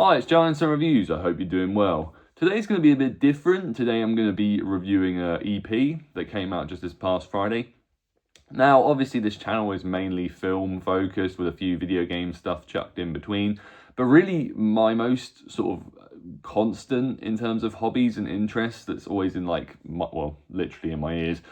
Hi, it's Giants and Reviews. I hope you're doing well. Today's going to be a bit different. Today I'm going to be reviewing an EP that came out just this past Friday. Now, obviously this channel is mainly film focused with a few video game stuff chucked in between, but really my most sort of constant in terms of hobbies and interests that's always in literally in my ears,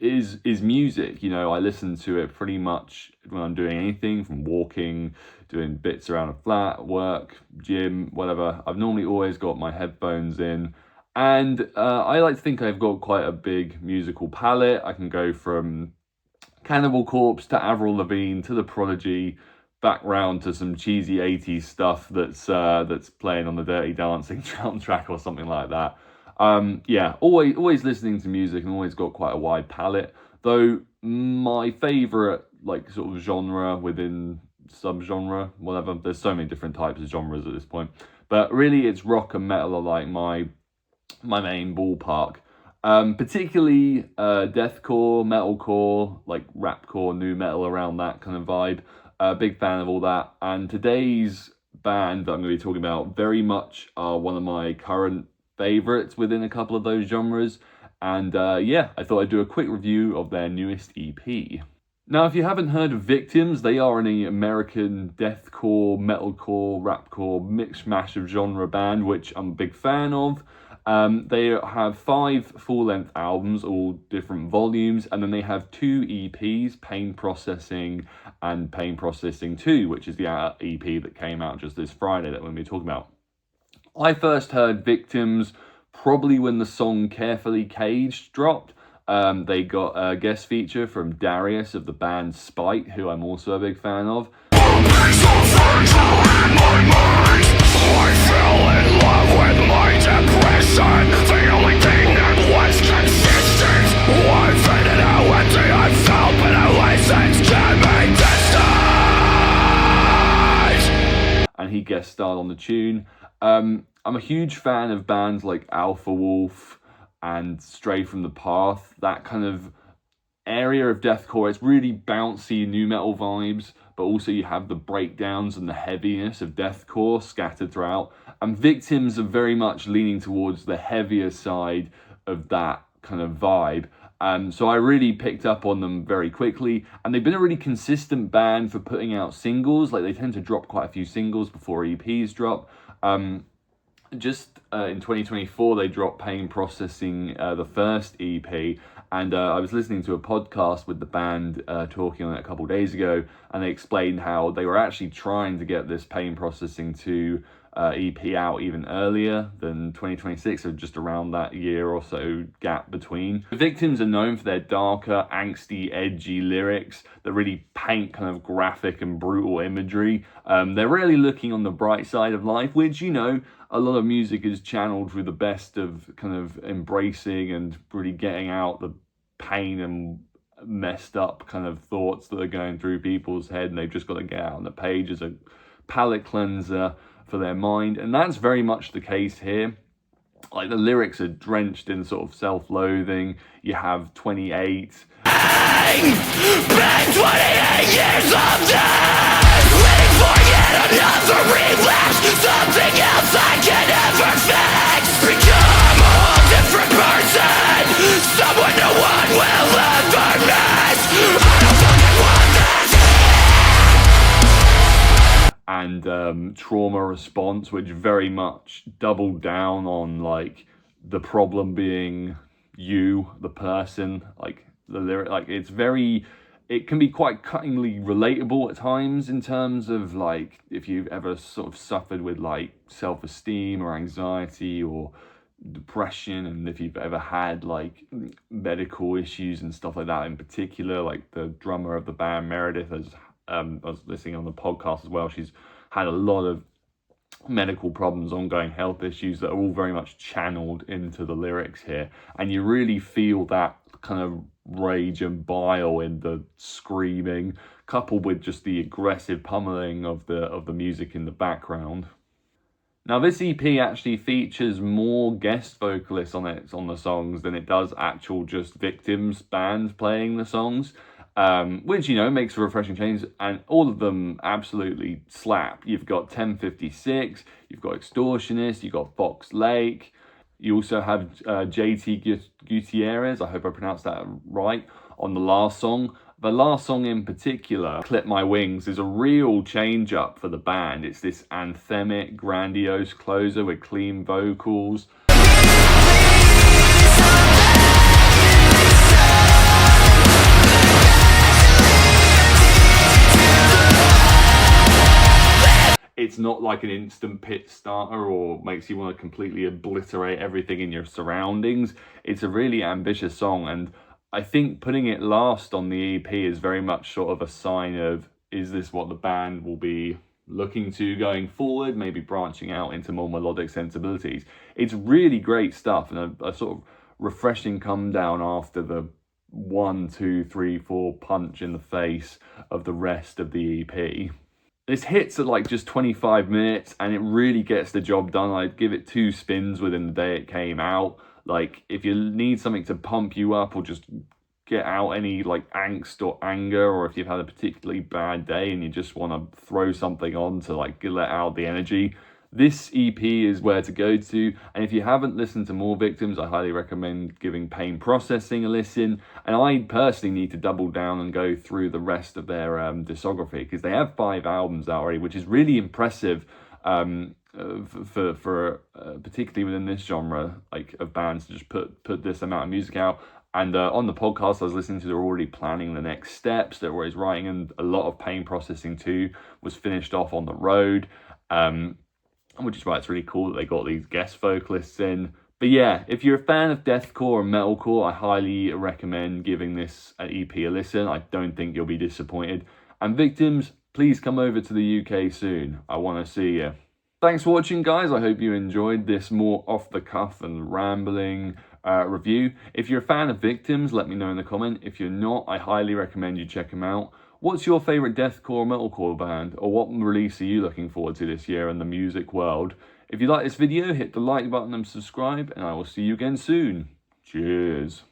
is music. You know, I listen to it pretty much when I'm doing anything from walking, doing bits around a flat, work, gym, whatever. I've normally always got my headphones in. And I like to think I've got quite a big musical palette. I can go from Cannibal Corpse to Avril Lavigne to The Prodigy, back round to some cheesy 80s stuff that's playing on the Dirty Dancing soundtrack or something like that. Yeah, always listening to music and always got quite a wide palette. Though my favourite sort of genre within subgenre, whatever, there's so many different types of genres at this point. But really it's rock and metal are like my main ballpark. Particularly deathcore, metalcore, like rapcore, new metal, around that kind of vibe. Big fan of all that. And today's band that I'm going to be talking about very much are one of my current favorites within a couple of those genres. And yeah, I thought I'd do a quick review of their newest EP. Now, if you haven't heard of Victims, they are an American deathcore, metalcore, rapcore mixed mash of genre band, which I'm a big fan of. They have 5 full-length albums, all different volumes, and then they have 2 EPs, Pain Processing and Pain Processing 2, which is the EP that came out just this Friday that we're going to be talking about. I first heard Victims probably when the song Carefully Caged dropped. They got a guest feature from Darius of the band Spite, who I'm also a big fan of. I fell in love with my depression. The only thing that was consistent. I faded how empty I felt, but a license can be distant. And he guest starred on the tune. I'm a huge fan of bands like Alpha Wolf and Stray from the Path, that kind of area of deathcore. It's really bouncy new metal vibes, but also you have the breakdowns and the heaviness of deathcore scattered throughout. And Victims are very much leaning towards the heavier side of that kind of vibe. So I really picked up on them very quickly, and they've been a really consistent band for putting out singles. Like, they tend to drop quite a few singles before EPs drop. Just in 2024, they dropped Pain Processing, the first EP, and I was listening to a podcast with the band talking on it a couple of days ago, and they explained how they were actually trying to get this Pain Processing 2 EP out even earlier than 2026, so just around that year or so gap between. The Victims are known for their darker, angsty, edgy lyrics that really paint kind of graphic and brutal imagery. They're really looking on the bright side of life, which, you know, a lot of music is channeled through the best of kind of embracing and really getting out the pain and messed up kind of thoughts that are going through people's head, and they've just got to get out on the page as a palate cleanser for their mind. And that's very much the case here. Like, the lyrics are drenched in sort of self-loathing. You have 28. Been 28 years of death, waiting for yet another relapse. Something else I can never fix. Become a whole different person, someone no one will ever miss. I don't fucking want this. And Trauma Response, which very much doubled down on like the problem being you, the person. Like, the lyric, like, it can be quite cuttingly relatable at times, in terms of like if you've ever sort of suffered with like self-esteem or anxiety or depression, and if you've ever had like medical issues and stuff like that. In particular, like the drummer of the band Meredith, as I was listening on the podcast as well, she's had a lot of medical problems, ongoing health issues that are all very much channeled into the lyrics here, and you really feel that kind of rage and bile in the screaming, coupled with just the aggressive pummeling of the music in the background. Now, this EP actually features more guest vocalists on the songs than it does actual just Victims band playing the songs. which, you know, makes a refreshing change, and all of them absolutely slap. You've got 1056, you've got Extortionist, you've got Fox Lake, you also have JT Gutierrez, I hope I pronounced that right, on the last song. The last song in particular, Clip My Wings, is a real change up for the band. It's this anthemic, grandiose closer with clean vocals. It's not like an instant pit starter or makes you want to completely obliterate everything in your surroundings. It's a really ambitious song, and I think putting it last on the EP is very much sort of a sign of, is this what the band will be looking to going forward, maybe branching out into more melodic sensibilities. It's really great stuff, and a sort of refreshing come down after the 1, 2, 3, 4 punch in the face of the rest of the EP. This hits at like just 25 minutes and it really gets the job done. I'd give it 2 spins within the day it came out. Like, if you need something to pump you up or just get out any like angst or anger, or if you've had a particularly bad day and you just want to throw something on to like let out the energy, this EP is where to go to. And if you haven't listened to More Victims, I highly recommend giving Pain Processing a listen. And I personally need to double down and go through the rest of their discography, because they have 5 albums out already, which is really impressive for particularly within this genre, like, of bands to just put this amount of music out. And on the podcast I was listening to, they're already planning the next steps. They're always writing, and a lot of Pain Processing 2 was finished off on the road. Which is why it's really cool that they got these guest vocalists in. But yeah, if you're a fan of deathcore and metalcore, I highly recommend giving this EP a listen. I don't think you'll be disappointed. And Victims, please come over to the UK soon. I want to see you. Thanks for watching, guys. I hope you enjoyed this more off-the-cuff and rambling review. If you're a fan of Victims, let me know in the comment. If you're not, I highly recommend you check them out. What's your favourite deathcore or metalcore band? Or what release are you looking forward to this year in the music world? If you like this video, hit the like button and subscribe, and I will see you again soon. Cheers.